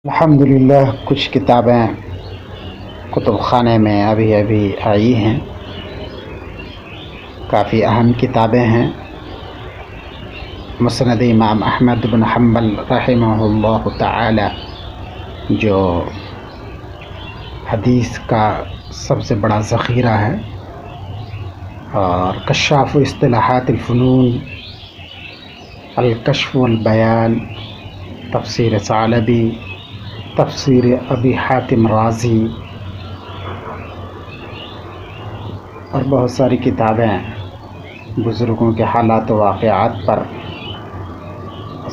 الحمدللہ کچھ کتابیں کتب خانے میں ابھی آئی ہیں، کافی اہم کتابیں ہیں۔ مسند امام احمد بن حنبل رحمہ اللہ تعالی، جو حدیث کا سب سے بڑا ذخیرہ ہے، اور کشاف اصطلاحات الفنون، الکشف والبیان، تفسیر ثعلبی، تفسیر ابی حاتم رازی، اور بہت ساری کتابیں بزرگوں کے حالات و واقعات پر۔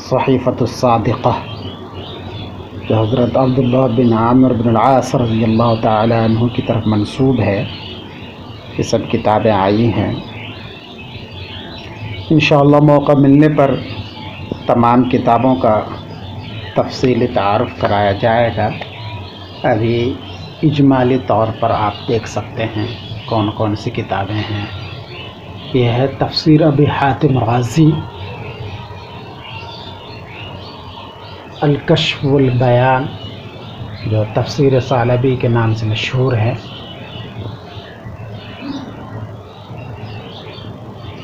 صحیفۃ الصادقہ جو حضرت عبداللہ بن عامر بن العاص رضی اللہ تعالی عنہ کی طرف منسوب ہے، یہ سب کتابیں آئی ہیں۔ انشاءاللہ موقع ملنے پر تمام کتابوں کا تفصیلی تعارف کرایا جائے گا۔ ابھی اجمالی طور پر آپ دیکھ سکتے ہیں کون کون سی کتابیں ہیں۔ یہ ہے تفسیر ابی حاتم رازی، الکشف والبیان جو تفسیر ثعلبی کے نام سے مشہور ہے،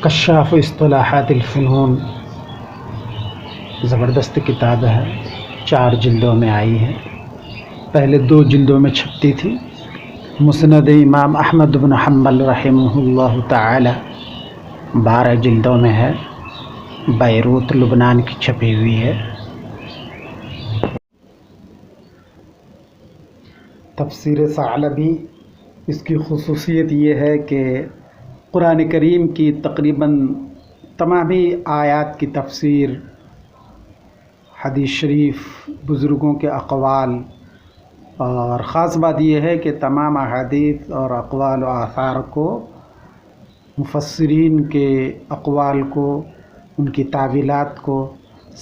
کشاف اصطلاحات الفنون، زبردست کتاب ہے، 4 جلدوں میں آئی ہے، پہلے 2 جلدوں میں چھپتی تھی۔ مسند امام احمد بن حنبل رحمہ اللہ تعالی 12 جلدوں میں ہے، بیروت لبنان کی چھپی ہوئی ہے۔ تفسیر ثعلبی، اس کی خصوصیت یہ ہے کہ قرآن کریم کی تقریباً تمامی آیات کی تفسیر، حدیث شریف، بزرگوں کے اقوال، اور خاص بات یہ ہے کہ تمام احادیث اور اقوال و آثار کو، مفسرین کے اقوال کو، ان کی تعویلات کو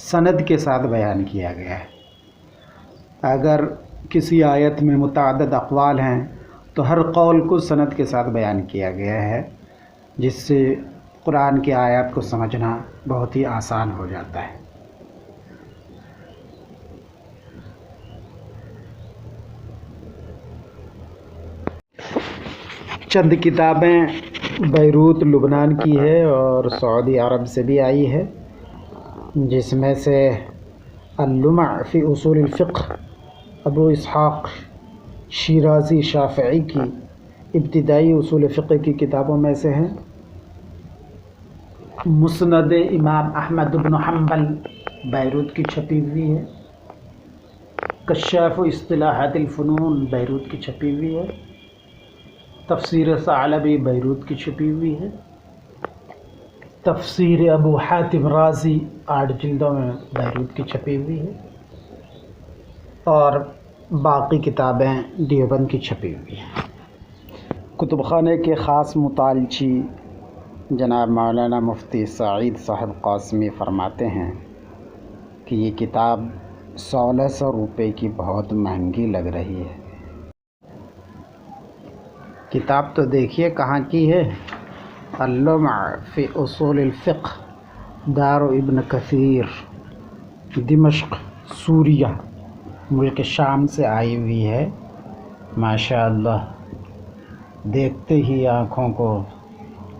سند کے ساتھ بیان کیا گیا ہے۔ اگر کسی آیت میں متعدد اقوال ہیں تو ہر قول کو سند کے ساتھ بیان کیا گیا ہے، جس سے قرآن کی آیات کو سمجھنا بہت ہی آسان ہو جاتا ہے۔ چند کتابیں بیروت لبنان کی ہے اور سعودی عرب سے بھی آئی ہے، جس میں سے اللمع فی اصول الفقہ، ابو اسحاق شیرازی شافعی کی ابتدائی اصول فقہ کی کتابوں میں سے ہے۔ مسند امام احمد بن حنبل بیروت کی چھپی ہوئی ہے۔ کشاف اصطلاحات الفنون بیروت کی چھپی ہوئی ہے۔ تفسیر ثعلبی بیروت کی چھپی ہوئی ہے۔ تفسیر ابو حاتم رازی 8 جلدوں میں بیروت کی چھپی ہوئی ہے، اور باقی کتابیں دیوبند کی چھپی ہوئی ہیں۔ کتب خانے کے خاص مطالچی جناب مولانا مفتی سعید صاحب قاسمی فرماتے ہیں کہ یہ کتاب 1600 روپے کی بہت مہنگی لگ رہی ہے۔ کتاب تو دیکھیے کہاں کی ہے، اللمع فی اصول الفقہ، دار ابن کثیر، دمشق، سوریہ، ملک شام سے آئی ہوئی ہے۔ ماشاءاللہ، دیکھتے ہی آنکھوں کو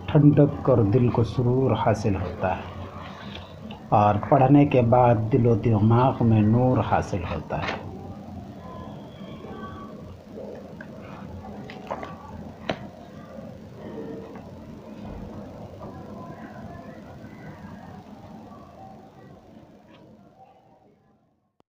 ٹھنڈک اور دل کو سرور حاصل ہوتا ہے، اور پڑھنے کے بعد دل و دماغ میں نور حاصل ہوتا ہے۔